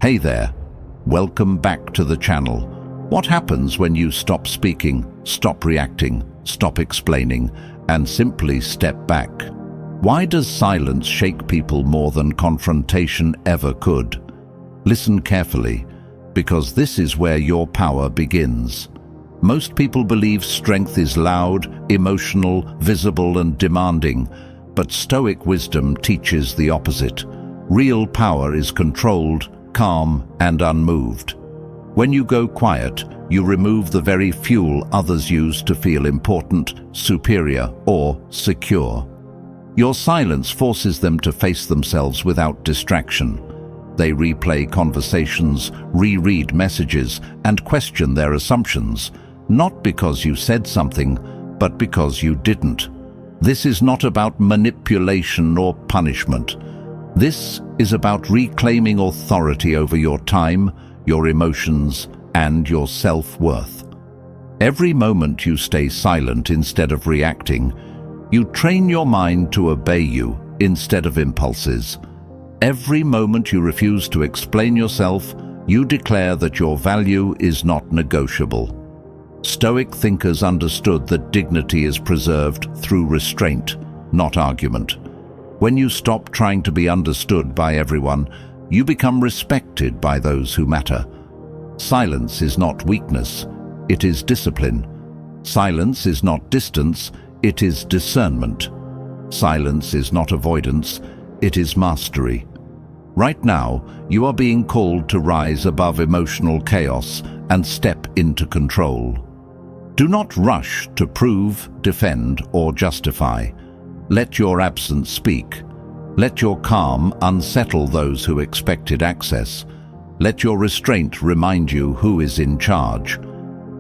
Hey there, welcome back to the channel. What happens when you stop speaking, stop reacting, stop explaining, and simply step back? Why does silence shake people more than confrontation ever could? Listen carefully, because this is where your power begins. Most people believe strength is loud, emotional, visible, and demanding, but Stoic wisdom teaches the opposite. Real power is controlled, calm, and unmoved. When you go quiet, you remove the very fuel others use to feel important, superior, or secure. Your silence forces them to face themselves without distraction. They replay conversations, reread messages, and question their assumptions, not because you said something, but because you didn't. This is not about manipulation or punishment. This is about reclaiming authority over your time, your emotions, and your self-worth. Every moment you stay silent instead of reacting, you train your mind to obey you instead of impulses. Every moment you refuse to explain yourself, you declare that your value is not negotiable. Stoic thinkers understood that dignity is preserved through restraint, not argument. When you stop trying to be understood by everyone, you become respected by those who matter. Silence is not weakness, it is discipline. Silence is not distance, it is discernment. Silence is not avoidance, it is mastery. Right now, you are being called to rise above emotional chaos and step into control. Do not rush to prove, defend, or justify. Let your absence speak. Let your calm unsettle those who expected access. Let your restraint remind you who is in charge.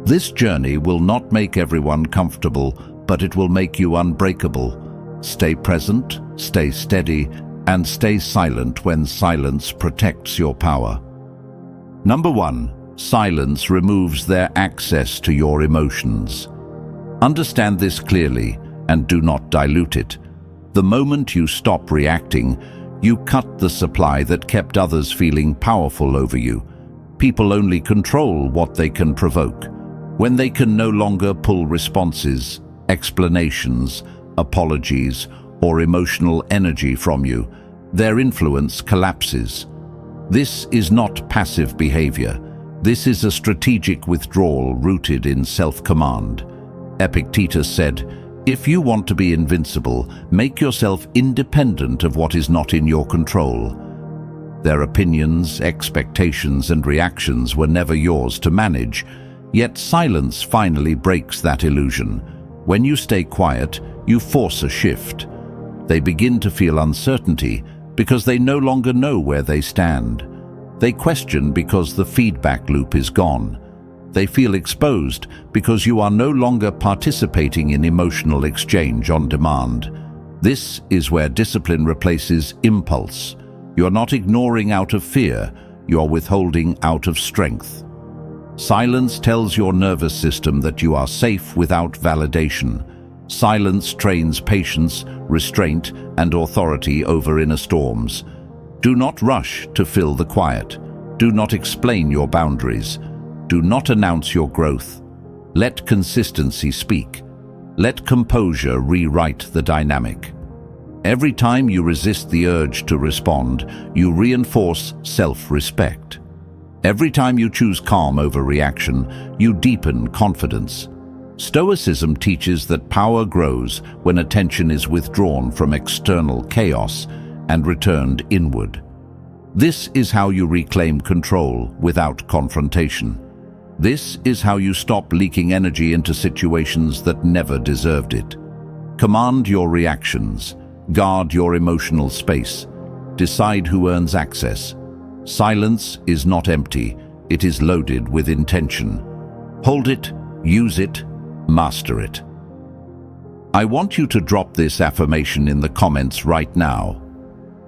This journey will not make everyone comfortable, but it will make you unbreakable. Stay present, stay steady, and stay silent when silence protects your power. Number 1. Silence removes their access to your emotions. Understand this clearly and do not dilute it. The moment you stop reacting, you cut the supply that kept others feeling powerful over you. People only control what they can provoke. When they can no longer pull responses, explanations, apologies, or emotional energy from you, their influence collapses. This is not passive behavior. This is a strategic withdrawal rooted in self-command. Epictetus said, "If you want to be invincible, make yourself independent of what is not in your control." Their opinions, expectations, and reactions were never yours to manage, yet silence finally breaks that illusion. When you stay quiet, you force a shift. They begin to feel uncertainty because they no longer know where they stand. They question because the feedback loop is gone. They feel exposed because you are no longer participating in emotional exchange on demand. This is where discipline replaces impulse. You are not ignoring out of fear, you are withholding out of strength. Silence tells your nervous system that you are safe without validation. Silence trains patience, restraint, and authority over inner storms. Do not rush to fill the quiet. Do not explain your boundaries. Do not announce your growth. Let consistency speak. Let composure rewrite the dynamic. Every time you resist the urge to respond, you reinforce self-respect. Every time you choose calm over reaction, you deepen confidence. Stoicism teaches that power grows when attention is withdrawn from external chaos and returned inward. This is how you reclaim control without confrontation. This is how you stop leaking energy into situations that never deserved it. Command your reactions. Guard your emotional space. Decide who earns access. Silence is not empty. It is loaded with intention. Hold it, use it, master it. I want you to drop this affirmation in the comments right now.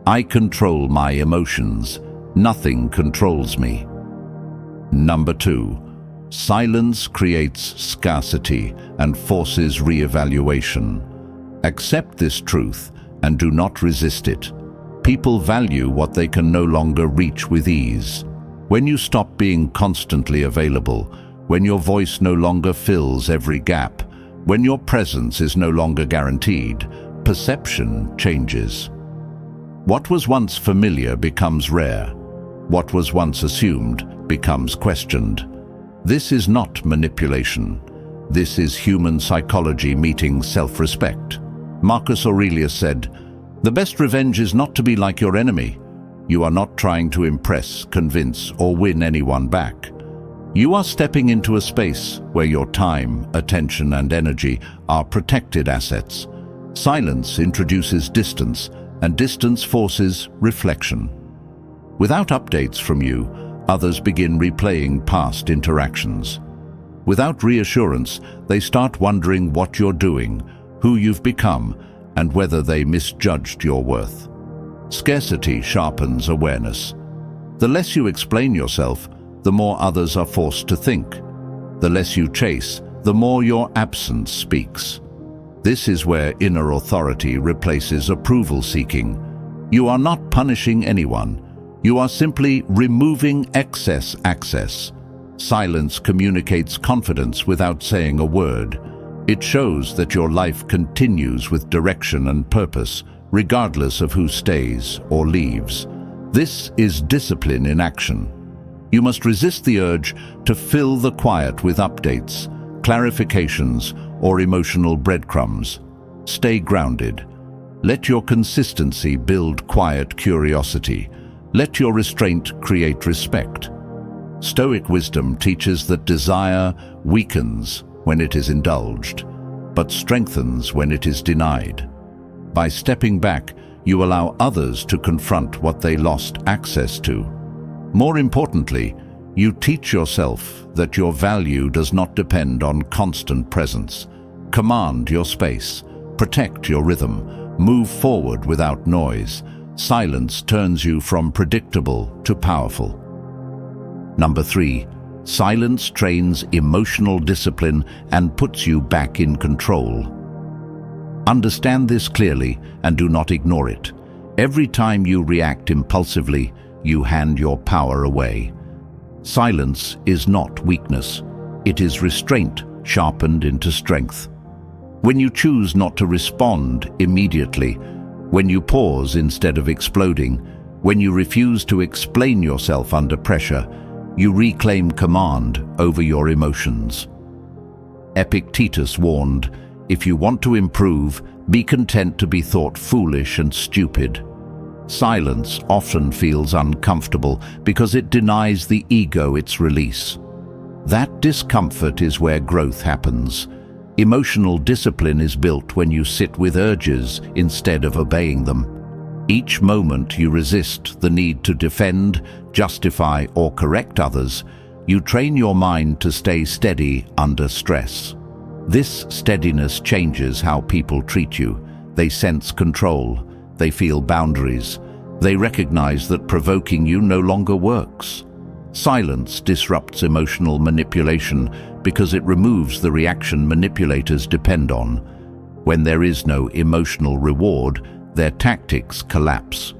I control my emotions. Nothing controls me. Number 2. Silence creates scarcity and forces re-evaluation. Accept this truth and do not resist it. People value what they can no longer reach with ease. When you stop being constantly available, when your voice no longer fills every gap, when your presence is no longer guaranteed, perception changes. What was once familiar becomes rare. What was once assumed becomes questioned. This is not manipulation. This is human psychology meeting self-respect. Marcus Aurelius said, "The best revenge is not to be like your enemy. You are not trying to impress, convince, or win anyone back. You are stepping into a space where your time, attention, and energy are protected assets. Silence introduces distance, and distance forces reflection. Without updates from you, others begin replaying past interactions. Without reassurance, they start wondering what you're doing, who you've become, and whether they misjudged your worth. Scarcity sharpens awareness. The less you explain yourself, the more others are forced to think. The less you chase, the more your absence speaks. This is where inner authority replaces approval seeking. You are not punishing anyone. You are simply removing excess access. Silence communicates confidence without saying a word. It shows that your life continues with direction and purpose, regardless of who stays or leaves. This is discipline in action. You must resist the urge to fill the quiet with updates, clarifications, or emotional breadcrumbs. Stay grounded. Let your consistency build quiet curiosity. Let your restraint create respect. Stoic wisdom teaches that desire weakens when it is indulged, but strengthens when it is denied. By stepping back, you allow others to confront what they lost access to. More importantly, you teach yourself that your value does not depend on constant presence. Command your space, protect your rhythm, move forward without noise. Silence turns you from predictable to powerful. Number 3, silence trains emotional discipline and puts you back in control. Understand this clearly and do not ignore it. Every time you react impulsively, you hand your power away. Silence is not weakness. It is restraint sharpened into strength. When you choose not to respond immediately, when you pause instead of exploding, when you refuse to explain yourself under pressure, you reclaim command over your emotions. Epictetus warned, "If you want to improve, be content to be thought foolish and stupid." Silence often feels uncomfortable because it denies the ego its release. That discomfort is where growth happens. Emotional discipline is built when you sit with urges instead of obeying them. Each moment you resist the need to defend, justify, or correct others, you train your mind to stay steady under stress. This steadiness changes how people treat you. They sense control. They feel boundaries. They recognize that provoking you no longer works. Silence disrupts emotional manipulation because it removes the reaction manipulators depend on. When there is no emotional reward, their tactics collapse.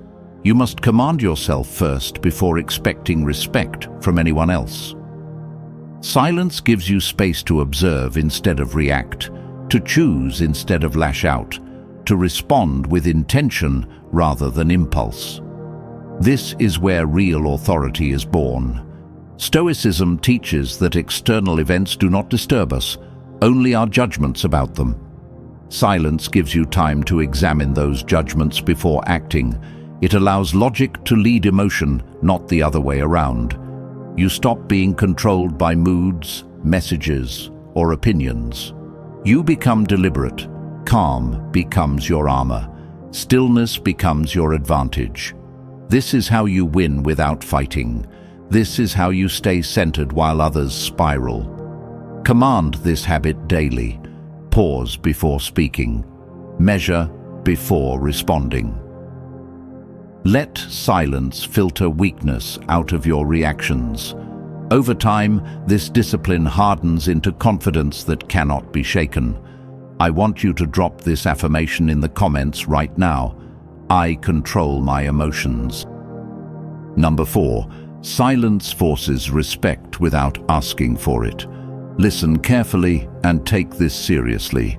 You must command yourself first before expecting respect from anyone else. Silence gives you space to observe instead of react, to choose instead of lash out, to respond with intention rather than impulse. This is where real authority is born. Stoicism teaches that external events do not disturb us, only our judgments about them. Silence gives you time to examine those judgments before acting. It allows logic to lead emotion, not the other way around. You stop being controlled by moods, messages, or opinions. You become deliberate. Calm becomes your armor. Stillness becomes your advantage. This is how you win without fighting. This is how you stay centered while others spiral. Command this habit daily. Pause before speaking. Measure before responding. Let silence filter weakness out of your reactions. Over time, this discipline hardens into confidence that cannot be shaken. I want you to drop this affirmation in the comments right now. I control my emotions. Number 4, Silence forces respect without asking for it. Listen carefully and take this seriously.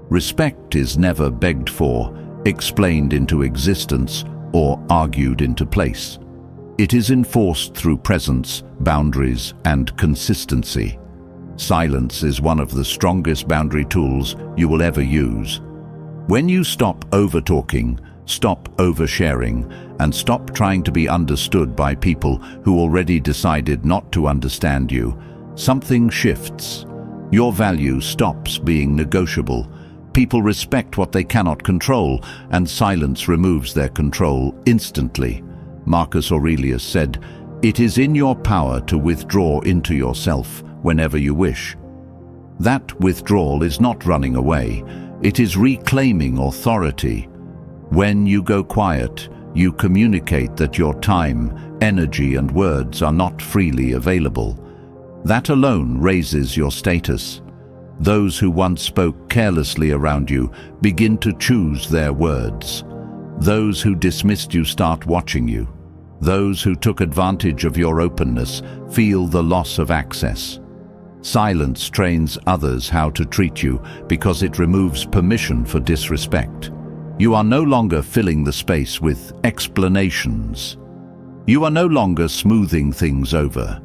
Respect is never begged for, explained into existence, or argued into place. It is enforced through presence, boundaries, and consistency. Silence is one of the strongest boundary tools you will ever use. When you stop over-talking, stop oversharing, and stop trying to be understood by people who already decided not to understand you, something shifts. Your value stops being negotiable. People respect what they cannot control, and silence removes their control instantly. Marcus Aurelius said, "It is in your power to withdraw into yourself whenever you wish." That withdrawal is not running away. It is reclaiming authority. When you go quiet, you communicate that your time, energy, and words are not freely available. That alone raises your status. Those who once spoke carelessly around you begin to choose their words. Those who dismissed you start watching you. Those who took advantage of your openness feel the loss of access. Silence trains others how to treat you because it removes permission for disrespect. You are no longer filling the space with explanations. You are no longer smoothing things over.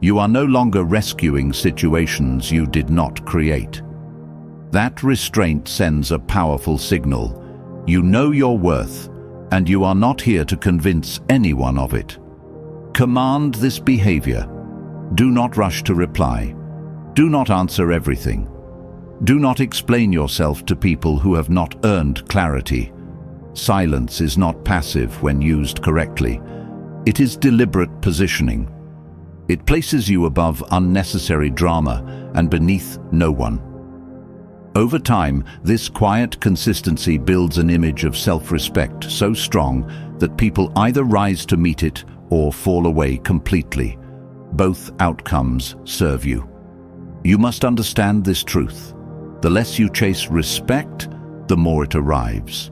You are no longer rescuing situations you did not create. That restraint sends a powerful signal. You know your worth, and you are not here to convince anyone of it. Command this behavior. Do not rush to reply. Do not answer everything. Do not explain yourself to people who have not earned clarity. Silence is not passive when used correctly. It is deliberate positioning. It places you above unnecessary drama and beneath no one. Over time, this quiet consistency builds an image of self-respect so strong that people either rise to meet it or fall away completely. Both outcomes serve you. You must understand this truth. The less you chase respect, the more it arrives.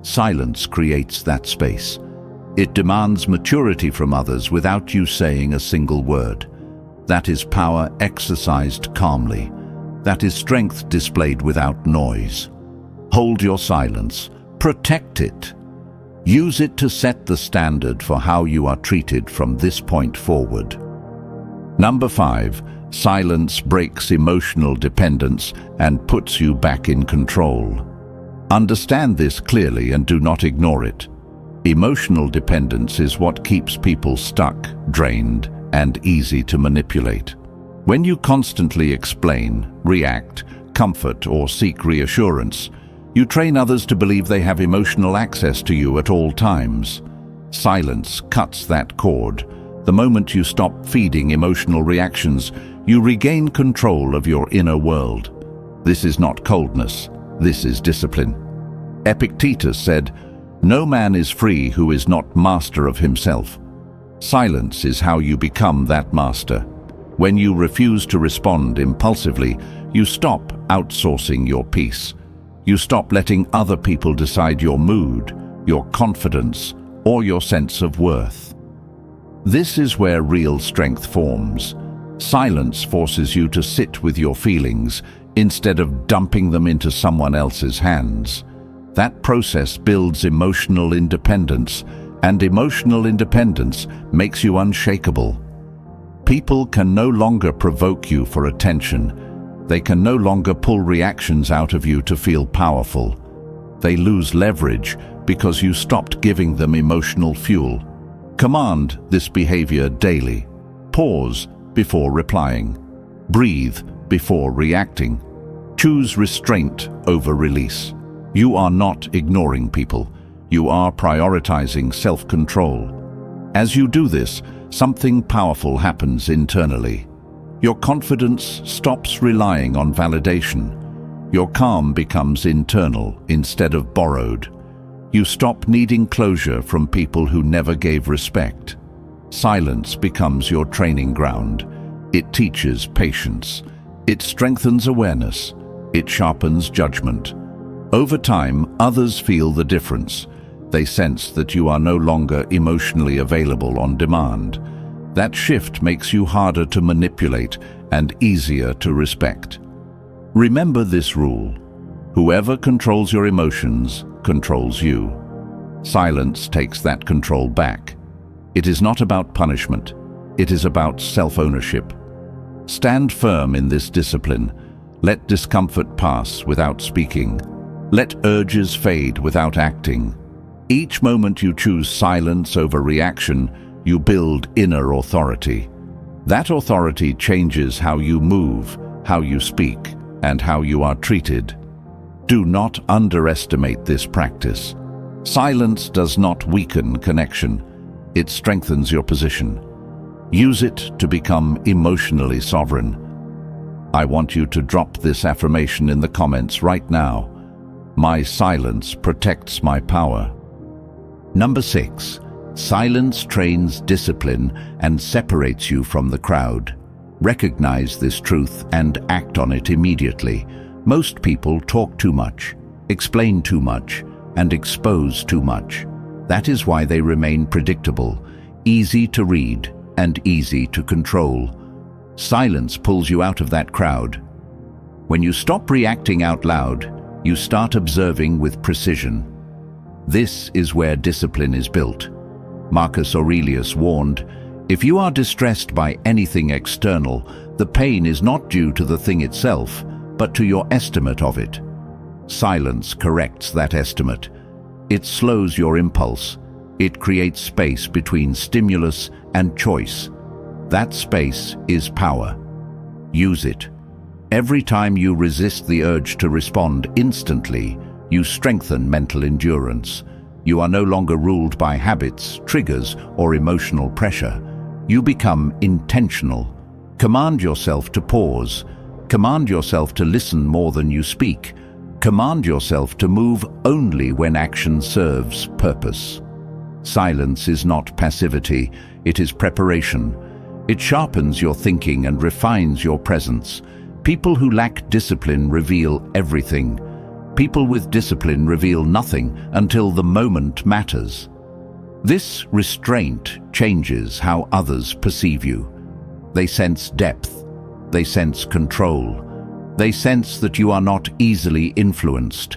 Silence creates that space. It demands maturity from others without you saying a single word. That is power exercised calmly. That is strength displayed without noise. Hold your silence. Protect it. Use it to set the standard for how you are treated from this point forward. Number 5. Silence breaks emotional dependence and puts you back in control. Understand this clearly and do not ignore it. Emotional dependence is what keeps people stuck, drained, and easy to manipulate. When you constantly explain, react, comfort, or seek reassurance, you train others to believe they have emotional access to you at all times. Silence cuts that cord. The moment you stop feeding emotional reactions, you regain control of your inner world. This is not coldness, this is discipline. Epictetus said, "No man is free who is not master of himself." Silence is how you become that master. When you refuse to respond impulsively, you stop outsourcing your peace. You stop letting other people decide your mood, your confidence, or your sense of worth. This is where real strength forms. Silence forces you to sit with your feelings instead of dumping them into someone else's hands. That process builds emotional independence, and emotional independence makes you unshakable. People can no longer provoke you for attention. They can no longer pull reactions out of you to feel powerful. They lose leverage because you stopped giving them emotional fuel. Command this behavior daily. Pause before replying. Breathe before reacting. Choose restraint over release. You are not ignoring people. You are prioritizing self-control. As you do this, something powerful happens internally. Your confidence stops relying on validation. Your calm becomes internal instead of borrowed. You stop needing closure from people who never gave respect. Silence becomes your training ground. It teaches patience. It strengthens awareness. It sharpens judgment. Over time, others feel the difference. They sense that you are no longer emotionally available on demand. That shift makes you harder to manipulate and easier to respect. Remember this rule: whoever controls your emotions controls you. Silence takes that control back. It is not about punishment. It is about self-ownership. Stand firm in this discipline. Let discomfort pass without speaking. Let urges fade without acting. Each moment you choose silence over reaction, you build inner authority. That authority changes how you move, how you speak, and how you are treated. Do not underestimate this practice. Silence does not weaken connection. It strengthens your position. Use it to become emotionally sovereign. I want you to drop this affirmation in the comments right now. My silence protects my power. Number 6. Silence trains discipline and separates you from the crowd. Recognize this truth and act on it immediately. Most people talk too much, explain too much, and expose too much. That is why they remain predictable, easy to read, and easy to control. Silence pulls you out of that crowd. When you stop reacting out loud, you start observing with precision. This is where discipline is built. Marcus Aurelius warned, "If you are distressed by anything external, the pain is not due to the thing itself, but to your estimate of it." Silence corrects that estimate. It slows your impulse. It creates space between stimulus and choice. That space is power. Use it. Every time you resist the urge to respond instantly, you strengthen mental endurance. You are no longer ruled by habits, triggers, or emotional pressure. You become intentional. Command yourself to pause. Command yourself to listen more than you speak. Command yourself to move only when action serves purpose. Silence is not passivity, it is preparation. It sharpens your thinking and refines your presence. People who lack discipline reveal everything. People with discipline reveal nothing until the moment matters. This restraint changes how others perceive you. They sense depth. They sense control. They sense that you are not easily influenced.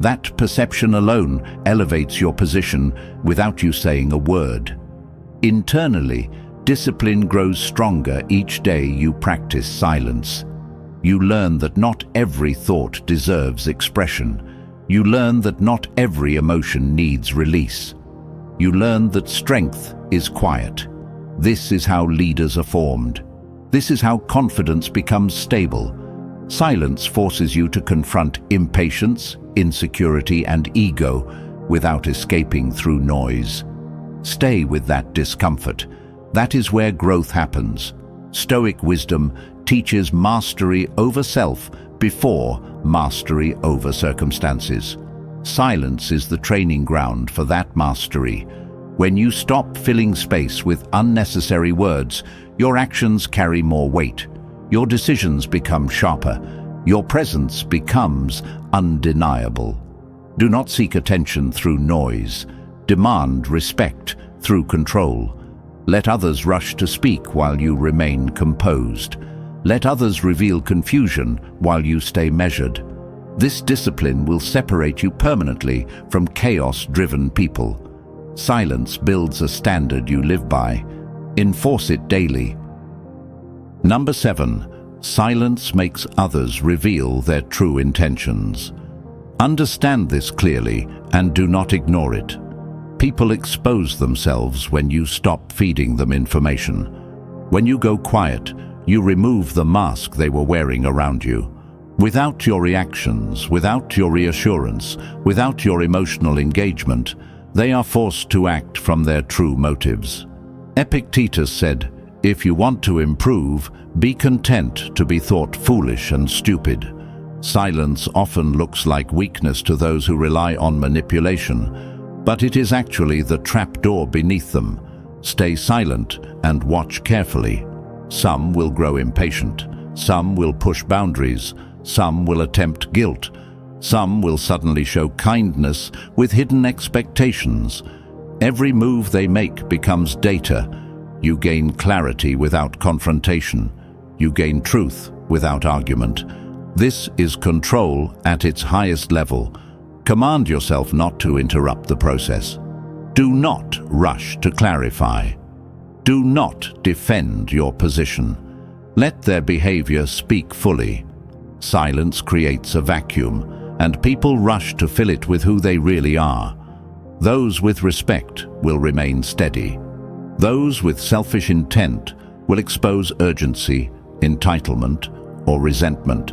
That perception alone elevates your position without you saying a word. Internally, discipline grows stronger each day you practice silence. You learn that not every thought deserves expression. You learn that not every emotion needs release. You learn that strength is quiet. This is how leaders are formed. This is how confidence becomes stable. Silence forces you to confront impatience, insecurity, and ego without escaping through noise. Stay with that discomfort. That is where growth happens. Stoic wisdom teaches mastery over self before mastery over circumstances. Silence is the training ground for that mastery. When you stop filling space with unnecessary words, your actions carry more weight. Your decisions become sharper. Your presence becomes undeniable. Do not seek attention through noise. Demand respect through control. Let others rush to speak while you remain composed. Let others reveal confusion while you stay measured. This discipline will separate you permanently from chaos-driven people. Silence builds a standard you live by. Enforce it daily. Number 7. Silence makes others reveal their true intentions. Understand this clearly and do not ignore it. People expose themselves when you stop feeding them information. When you go quiet, you remove the mask they were wearing around you. Without your reactions, without your reassurance, without your emotional engagement, they are forced to act from their true motives. Epictetus said, "If you want to improve, be content to be thought foolish and stupid." Silence often looks like weakness to those who rely on manipulation, but it is actually the trapdoor beneath them. Stay silent and watch carefully. Some will grow impatient. Some will push boundaries. Some will attempt guilt. Some will suddenly show kindness with hidden expectations. Every move they make becomes data. You gain clarity without confrontation. You gain truth without argument. This is control at its highest level. Command yourself not to interrupt the process. Do not rush to clarify. Do not defend your position. Let their behavior speak fully. Silence creates a vacuum, and people rush to fill it with who they really are. Those with respect will remain steady. Those with selfish intent will expose urgency, entitlement, or resentment.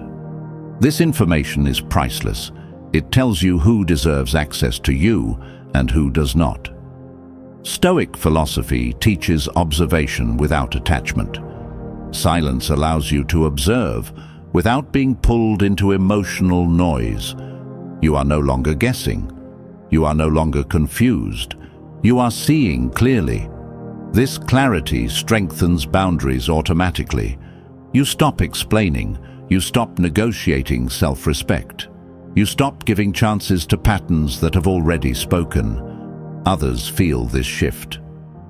This information is priceless. It tells you who deserves access to you and who does not. Stoic philosophy teaches observation without attachment. Silence allows you to observe without being pulled into emotional noise. You are no longer guessing. You are no longer confused. You are seeing clearly. This clarity strengthens boundaries automatically. You stop explaining. You stop negotiating self-respect. You stop giving chances to patterns that have already spoken. Others feel this shift.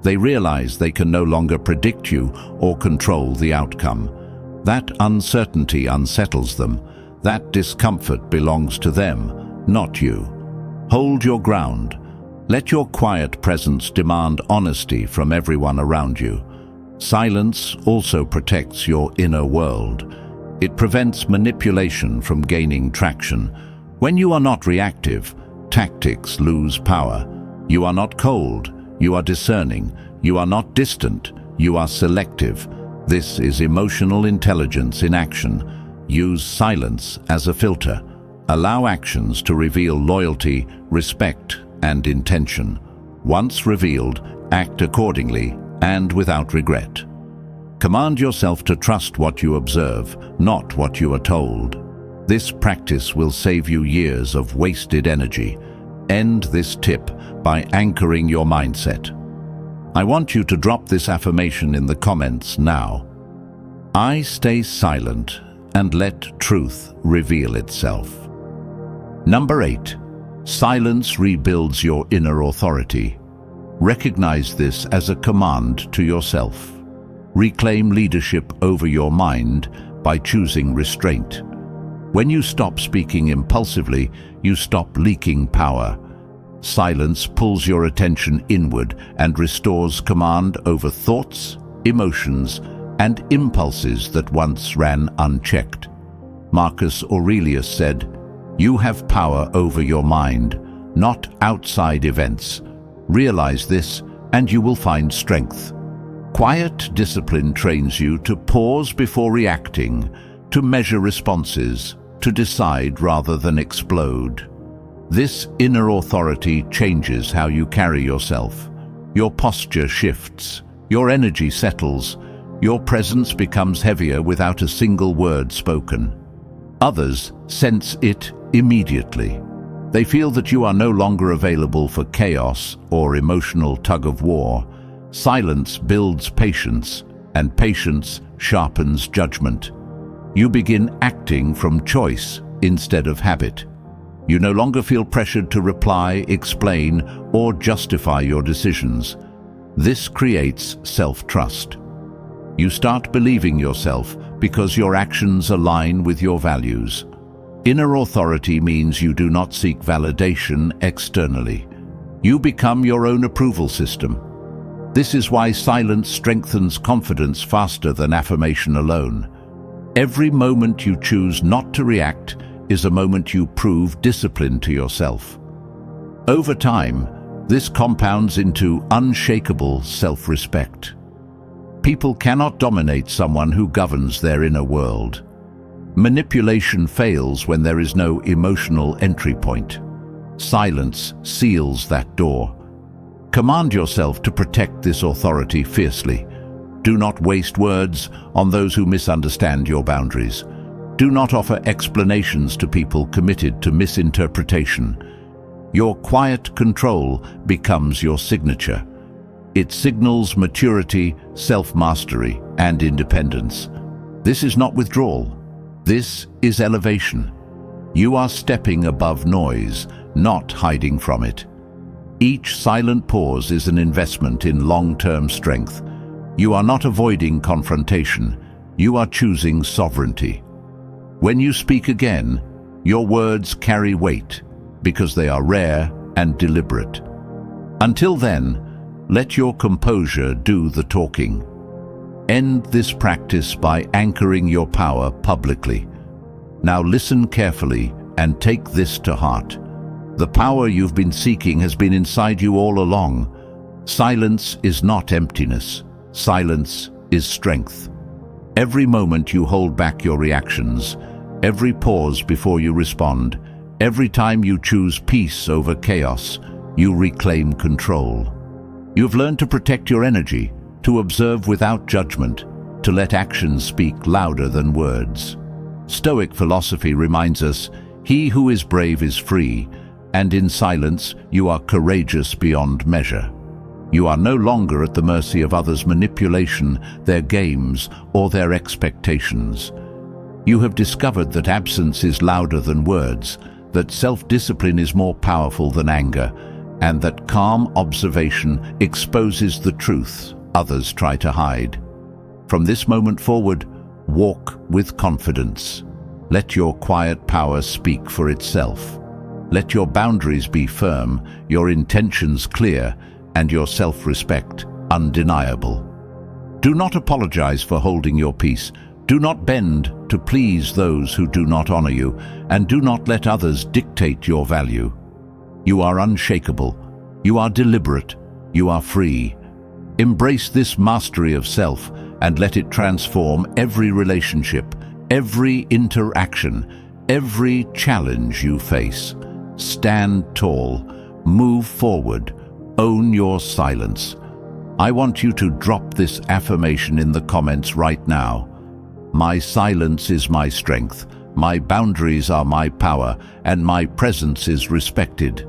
They realize they can no longer predict you or control the outcome. That uncertainty unsettles them. That discomfort belongs to them, not you. Hold your ground. Let your quiet presence demand honesty from everyone around you. Silence also protects your inner world. It prevents manipulation from gaining traction. When you are not reactive, tactics lose power. You are not cold, you are discerning. You are not distant, you are selective. This is emotional intelligence in action. Use silence as a filter. Allow actions to reveal loyalty, respect, and intention. Once revealed, act accordingly and without regret. Command yourself to trust what you observe, not what you are told. This practice will save you years of wasted energy. End this tip by anchoring your mindset. I want you to drop this affirmation in the comments now. I stay silent and let truth reveal itself. Number 8. Silence rebuilds your inner authority. Recognize this as a command to yourself. Reclaim leadership over your mind by choosing restraint. When you stop speaking impulsively, you stop leaking power. Silence pulls your attention inward and restores command over thoughts, emotions, and impulses that once ran unchecked. Marcus Aurelius said, "You have power over your mind, not outside events. Realize this, and you will find strength." Quiet discipline trains you to pause before reacting, to measure responses, to decide rather than explode. This inner authority changes how you carry yourself. Your posture shifts, your energy settles, your presence becomes heavier without a single word spoken. Others sense it immediately. They feel that you are no longer available for chaos or emotional tug-of-war. Silence builds patience, and patience sharpens judgment. You begin acting from choice instead of habit. You no longer feel pressured to reply, explain, or justify your decisions. This creates self-trust. You start believing yourself because your actions align with your values. Inner authority means you do not seek validation externally. You become your own approval system. This is why silence strengthens confidence faster than affirmation alone. Every moment you choose not to react is a moment you prove discipline to yourself. Over time, this compounds into unshakable self-respect. People cannot dominate someone who governs their inner world. Manipulation fails when there is no emotional entry point. Silence seals that door. Command yourself to protect this authority fiercely. Do not waste words on those who misunderstand your boundaries. Do not offer explanations to people committed to misinterpretation. Your quiet control becomes your signature. It signals maturity, self-mastery, and independence. This is not withdrawal. This is elevation. You are stepping above noise, not hiding from it. Each silent pause is an investment in long-term strength. You are not avoiding confrontation. You are choosing sovereignty. When you speak again, your words carry weight because they are rare and deliberate. Until then, let your composure do the talking. End this practice by anchoring your power publicly. Now listen carefully and take this to heart. The power you've been seeking has been inside you all along. Silence is not emptiness. Silence is strength. Every moment you hold back your reactions, every pause before you respond, every time you choose peace over chaos, you reclaim control. You've learned to protect your energy, to observe without judgment, to let actions speak louder than words. Stoic philosophy reminds us, he who is brave is free, and in silence you are courageous beyond measure. You are no longer at the mercy of others' manipulation, their games, or their expectations. You have discovered that absence is louder than words, that self-discipline is more powerful than anger, and that calm observation exposes the truth others try to hide. From this moment forward, walk with confidence. Let your quiet power speak for itself. Let your boundaries be firm, your intentions clear, and your self-respect undeniable. Do not apologize for holding your peace. Do not bend to please those who do not honor you, and do not let others dictate your value. You are unshakable. You are deliberate. You are free. Embrace this mastery of self and let it transform every relationship, every interaction, every challenge you face. Stand tall. Move forward. Own your silence. I want you to drop this affirmation in the comments right now. My silence is my strength, my boundaries are my power, and my presence is respected.